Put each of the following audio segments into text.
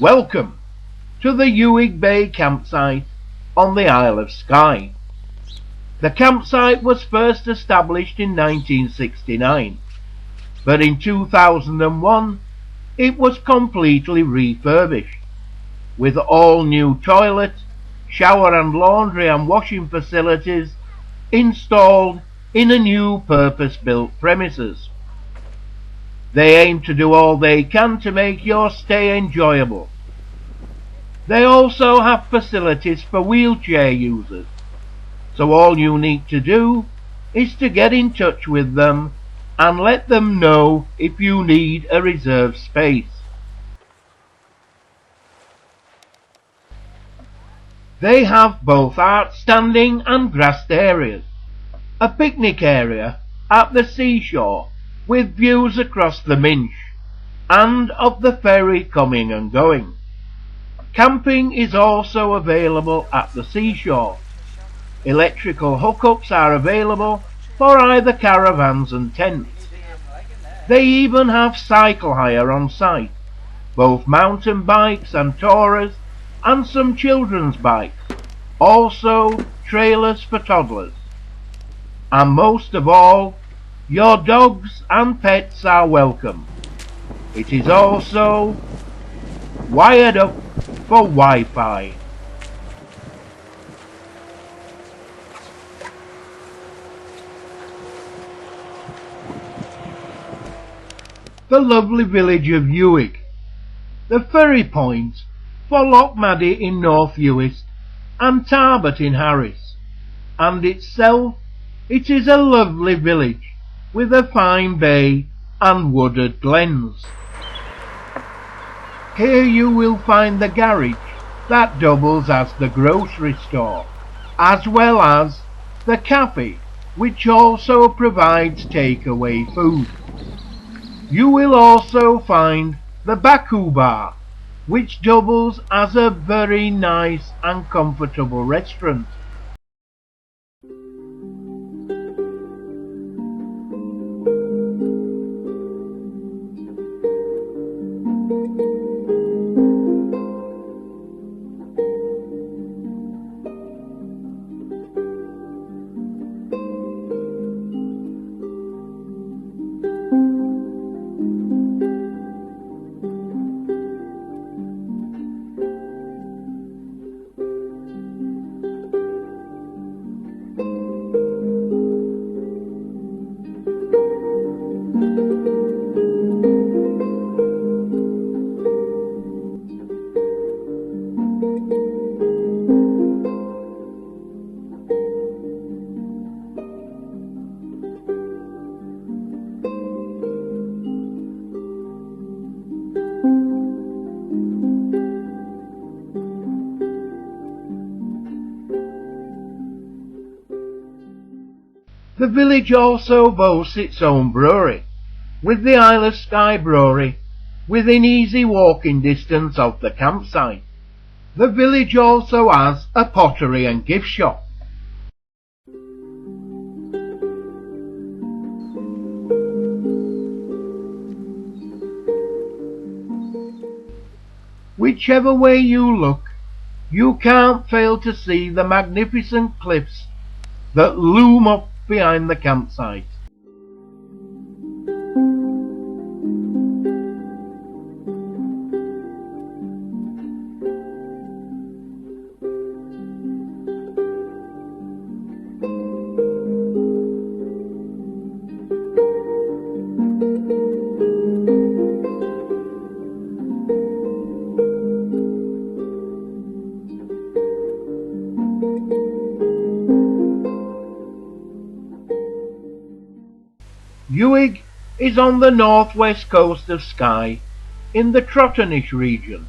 Welcome to the Ewing Bay campsite on the Isle of Skye. The campsite was first established in 1969, but in 2001 it was completely refurbished, with all new toilet, shower and laundry and washing facilities installed in a new purpose-built premises. They aim to do all they can to make your stay enjoyable. They also have facilities for wheelchair users, so all you need to do is to get in touch with them and let them know if you need a reserved space. They have both outstanding and grassed areas, a picnic area at the seashore with views across the Minch and of the ferry coming and going. Camping is also available at the seashore. Electrical hookups are available for either caravans and tents. They even have cycle hire on site, both mountain bikes and tourers, and some children's bikes, also trailers for toddlers. And most of all, your dogs and pets are welcome. It is also wired up for Wi-Fi. The lovely village of Ewing, the ferry point for Lochmaddy in North Uist and Tarbert in Harris, and itself it is a lovely village with a fine bay and wooded glens. Here you will find the garage that doubles as the grocery store, as well as the cafe, which also provides takeaway food. You will also find the Baku Bar, which doubles as a very nice and comfortable restaurant. The village also boasts its own brewery, with the Isle of Skye Brewery within easy walking distance of the campsite. The village also has a pottery and gift shop. Whichever way you look, you can't fail to see the magnificent cliffs that loom up behind the campsite. Ewing is on the northwest coast of Skye in the Trotternish region.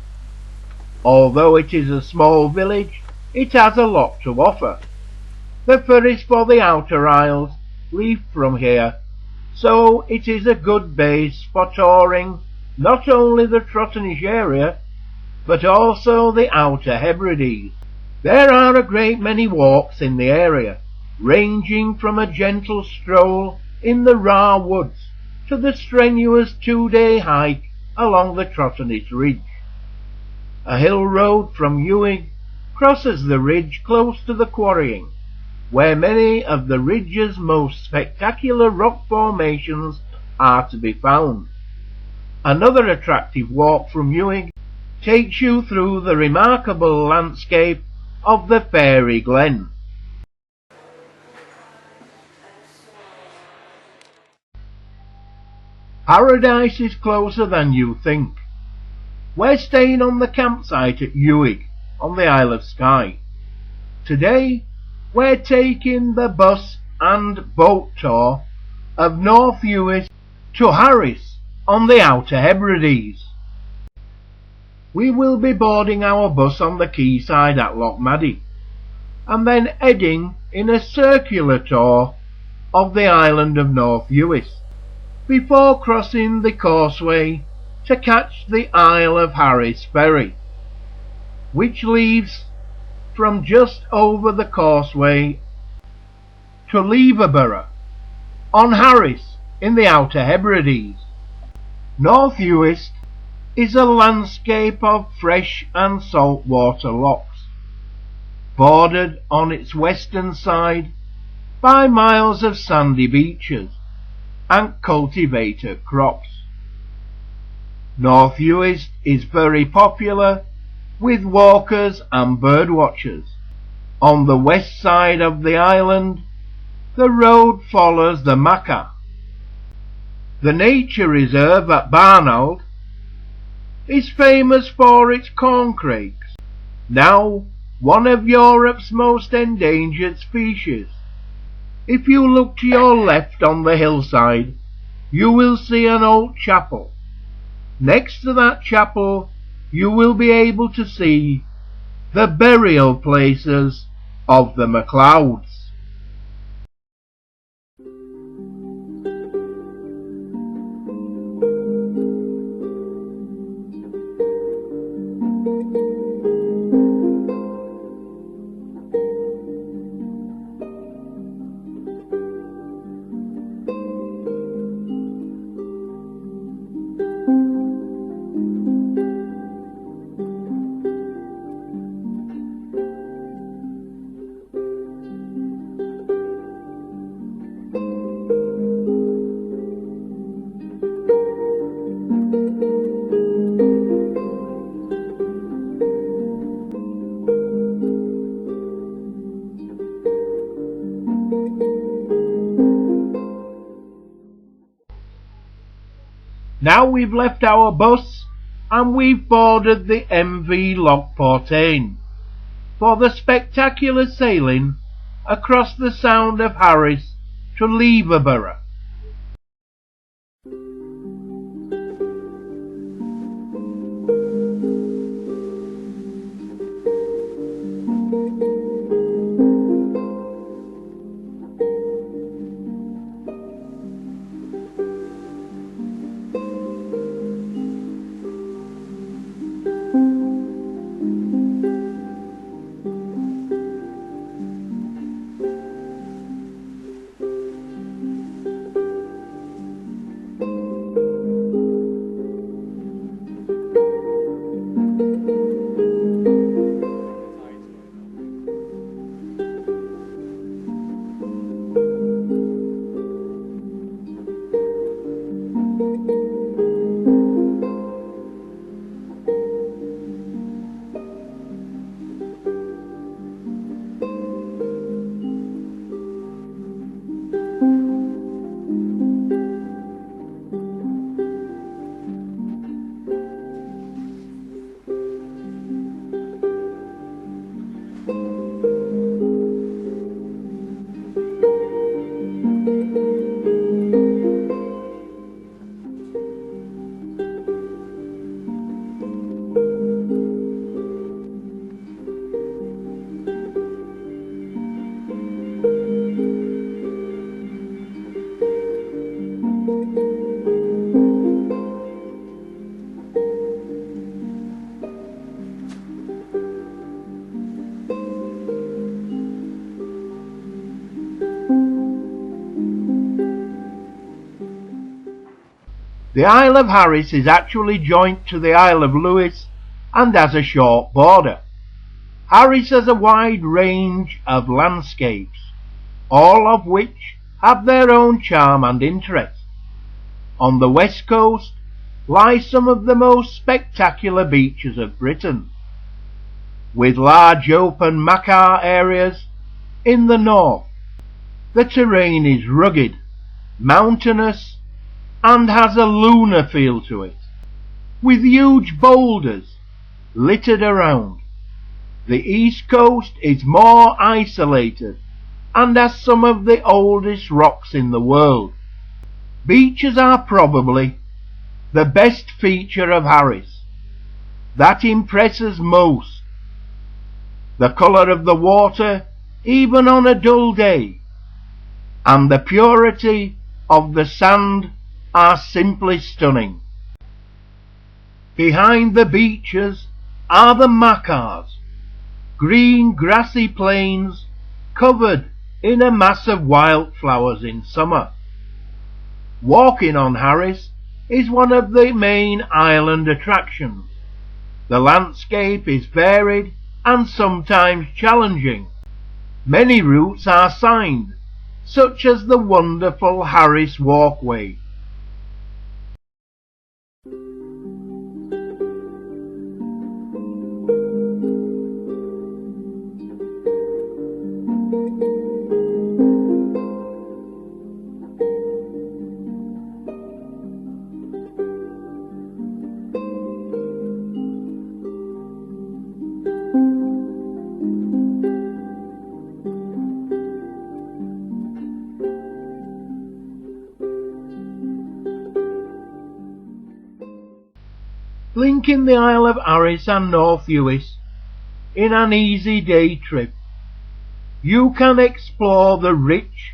Although it is a small village, it has a lot to offer. The ferries for the Outer Isles leave from here, so it is a good base for touring not only the Trotternish area, but also the Outer Hebrides. There are a great many walks in the area, ranging from a gentle stroll in the raw woods to the strenuous 2-day hike along the Trotternish Ridge. A hill road from Ewing crosses the ridge close to the Quiraing, where many of the ridge's most spectacular rock formations are to be found. Another attractive walk from Ewing takes you through the remarkable landscape of the Fairy Glen. Paradise is closer than you think. We're staying on the campsite at Ewing on the Isle of Skye. Today we're taking the bus and boat tour of North Ewing to Harris on the Outer Hebrides. We will be boarding our bus on the quayside at Loch Maddie and then heading in a circular tour of the island of North Ewing before crossing the causeway to catch the Isle of Harris ferry, which leaves from just over the causeway to Leverborough on Harris in the Outer Hebrides. North Ewing is a landscape of fresh and salt water lochs, bordered on its western side by miles of sandy beaches and cultivator crops. North Ewing is very popular with walkers and birdwatchers. On the west side of the island, the road follows the Maca. The nature reserve at Barnold is famous for its corncrakes, now one of Europe's most endangered species. If you look to your left on the hillside, you will see an old chapel. Next to that chapel, you will be able to see the burial places of the MacLeods. Now we've left our bus and we've boarded the MV Lochportain for the spectacular sailing across the Sound of Harris to Leverborough. The Isle of Harris is actually joined to the Isle of Lewis and has a short border. Harris has a wide range of landscapes, all of which have their own charm and interest. On the west coast lie some of the most spectacular beaches of Britain, with large open macar areas in the north. The terrain is rugged, mountainous, and has a lunar feel to it, with huge boulders littered around. The east coast is more isolated and has some of the oldest rocks in the world. Beaches are probably the best feature of Harris. That impresses most. The colour of the water, even on a dull day, and the purity of the sand are simply stunning. Behind the beaches are the macars, green grassy plains covered in a mass of wildflowers in summer. Walking on Harris is one of the main island attractions. The landscape is varied and sometimes challenging. Many routes are signed, such as the wonderful Harris Walkway. Linking the Isle of Harris and North Uist in an easy day trip, you can explore the rich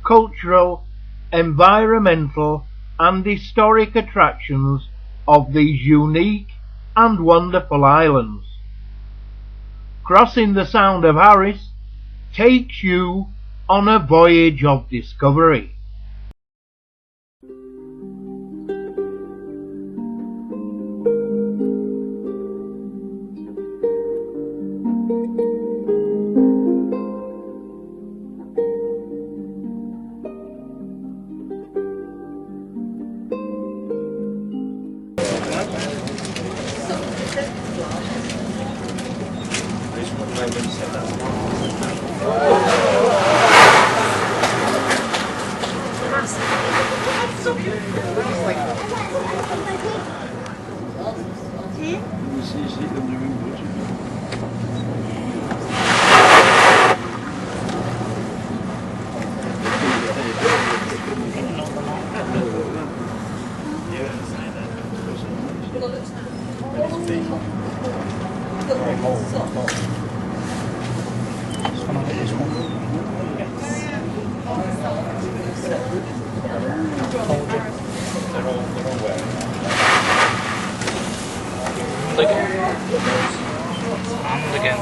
cultural, environmental and historic attractions of these unique and wonderful islands. Crossing the Sound of Harris takes you on a voyage of discovery. And again.